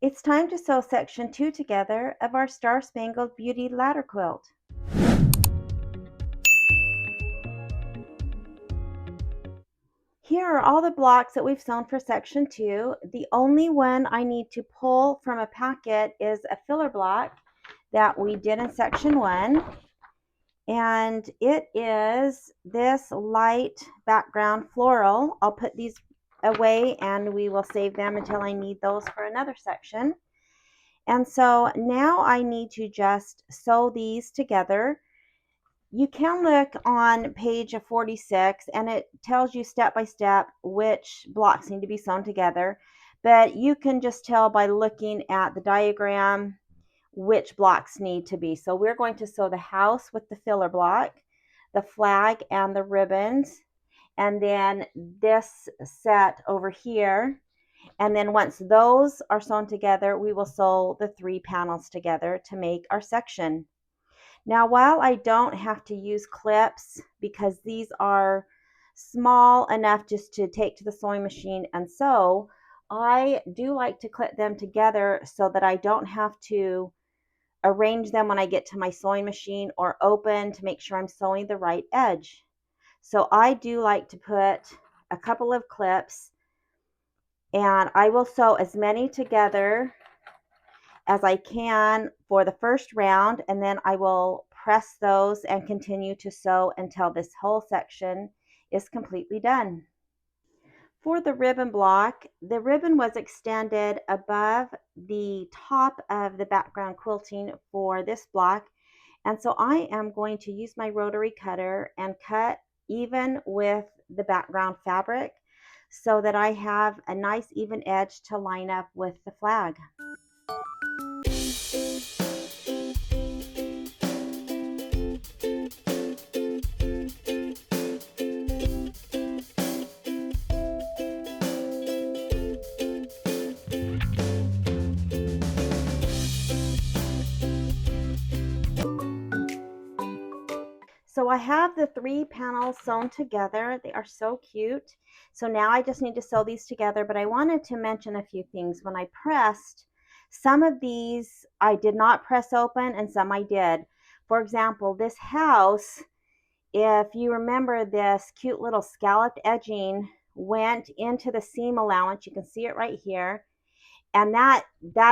It's time to sew section 2 together of our Star-Spangled Beauty ladder quilt. Here are all the blocks that we've sewn for section 2. The only one I need to pull from a packet is a filler block that we did in section 1. And it is this light background floral. I'll put these away and we will save them until I need those for another section. And so now I need to just sew these together. You can look on page 46 and it tells you step by step which blocks need to be sewn together, but you can just tell by looking at the diagram which blocks need to be. So we're going to sew the house with the filler block, the flag and the ribbons, and then this set over here. And then once those are sewn together, we will sew the 3 panels together to make our section. Now, while I don't have to use clips because these are small enough just to take to the sewing machine and sew, I do like to clip them together so that I don't have to arrange them when I get to my sewing machine or open to make sure I'm sewing the right edge. So I do like to put a couple of clips, and I will sew as many together as I can for the first round, and then I will press those and continue to sew until this whole section is completely done. For the ribbon block, the ribbon was extended above the top of the background quilting for this block, and so I am going to use my rotary cutter and cut even with the background fabric so that I have a nice even edge to line up with the flag. So I have the 3 panels sewn together. They are so cute. So now I just need to sew these together, but I wanted to mention a few things. When I pressed, some of these I did not press open and some I did. For example, this house, if you remember, this cute little scalloped edging went into the seam allowance. You can see it right here. And that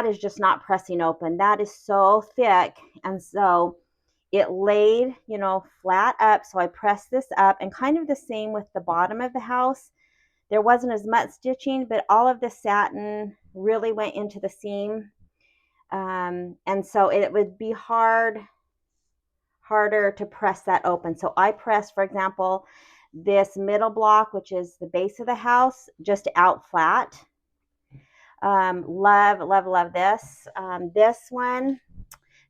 is just not pressing open. That is so thick. And so it laid, flat up. So I pressed this up, and kind of the same with the bottom of the house. There wasn't as much stitching, but all of the satin really went into the seam. And so it would be harder to press that open. So I pressed, for example, this middle block, which is the base of the house, just out flat. Love this. This one,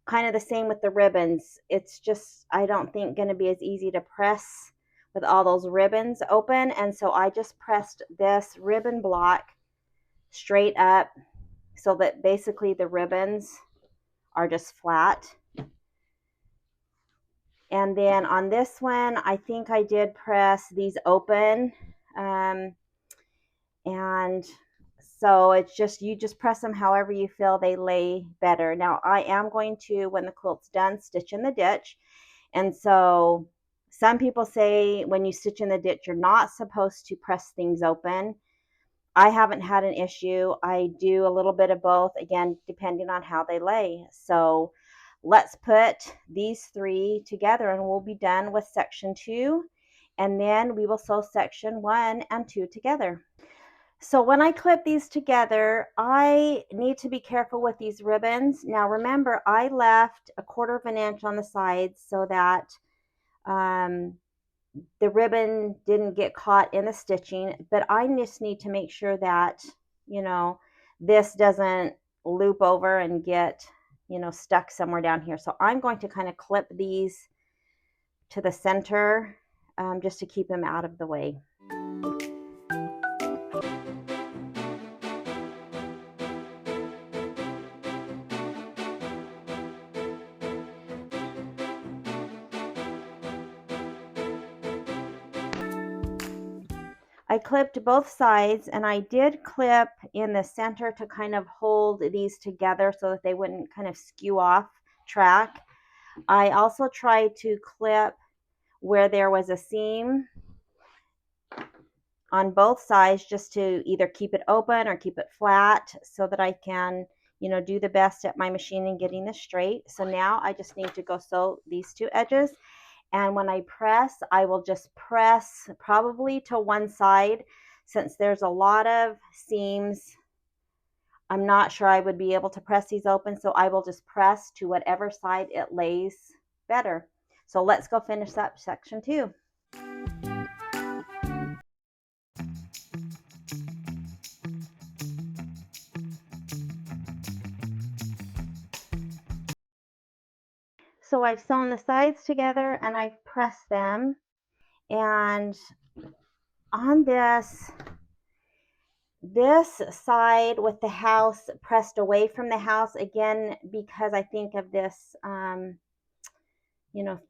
kind of the same with the ribbons. It's just, I don't think, going to be as easy to press with all those ribbons open. And so I just pressed this ribbon block straight up so that basically the ribbons are just flat. And then on this one, I think I did press these open. And so it's just, you just press them however you feel they lay better. Now I am going to, when the quilt's done, stitch in the ditch. And so some people say when you stitch in the ditch, you're not supposed to press things open. I haven't had an issue. I do a little bit of both, again, depending on how they lay. So let's put these 3 together and we'll be done with section 2. And then we will sew section 1 and 2 together. So when I clip these together, I need to be careful with these ribbons. Now remember, I left 1/4 of an inch on the sides so that the ribbon didn't get caught in the stitching, but I just need to make sure that, this doesn't loop over and get, stuck somewhere down here. So I'm going to kind of clip these to the center just to keep them out of the way. I clipped both sides, and I did clip in the center to kind of hold these together so that they wouldn't kind of skew off track. I also tried to clip where there was a seam on both sides just to either keep it open or keep it flat so that I can, do the best at my machine and getting this straight. So now I just need to go sew these two edges. And when I press, I will just press probably to one side since there's a lot of seams. I'm not sure I would be able to press these open, so I will just press to whatever side it lays better. So let's go finish up section 2. So I've sewn the sides together and I've pressed them. And on this side with the house pressed away from the house, again, because I think of this,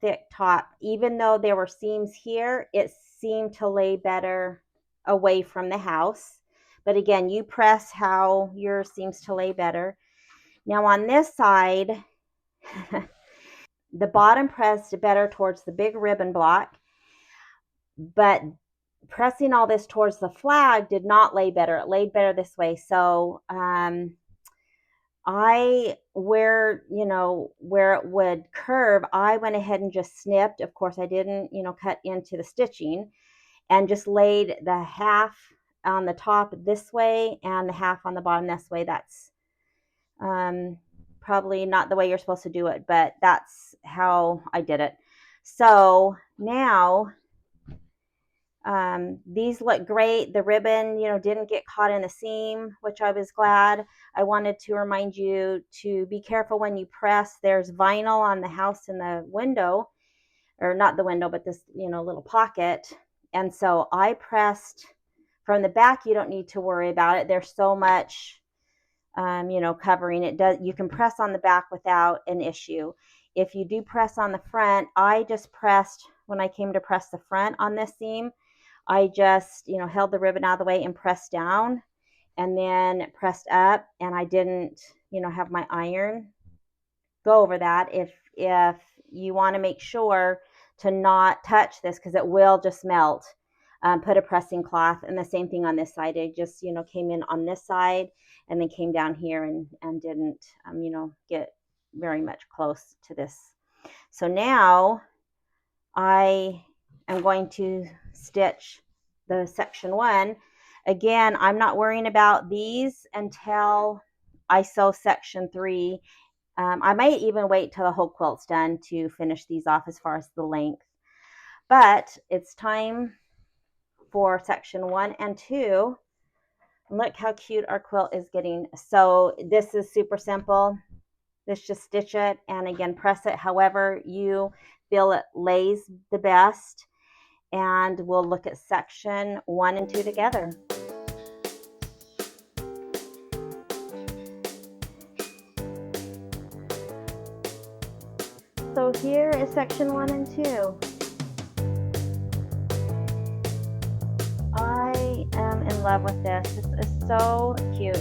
thick top, even though there were seams here, it seemed to lay better away from the house. But again, you press how yours seems to lay better. Now on this side, the bottom pressed better towards the big ribbon block, but pressing all this towards the flag did not lay better. It laid better this way. So where it would curve, I went ahead and just snipped. Of course, I didn't, cut into the stitching, and just laid the half on the top this way and the half on the bottom this way. That's probably not the way you're supposed to do it, but that's how I did it. So now these look great. The ribbon, didn't get caught in the seam, which I was glad. I wanted to remind you to be careful when you press. There's vinyl on the house in the window, or not the window, but this, little pocket. And so I pressed from the back. You don't need to worry about it. There's so much, covering it. You can press on the back without an issue. If you do press on the front, I just pressed, when I came to press the front on this seam, I just, held the ribbon out of the way and pressed down and then pressed up, and I didn't, have my iron go over that. If you want to make sure to not touch this, because it will just melt, put a pressing cloth. And the same thing on this side. I just, came in on this side and then came down here and didn't, get very much close to this. So now I am going to stitch the section 1. Again, I'm not worrying about these until I sew section 3. I might even wait till the whole quilt's done to finish these off as far as the length. But it's time for section 1 and 2. Look how cute our quilt is getting. So this is super simple. Just stitch it, and again, press it however you feel it lays the best. And we'll look at section 1 and 2 together. So here is section 1 and 2. I am in love with this. This is so cute.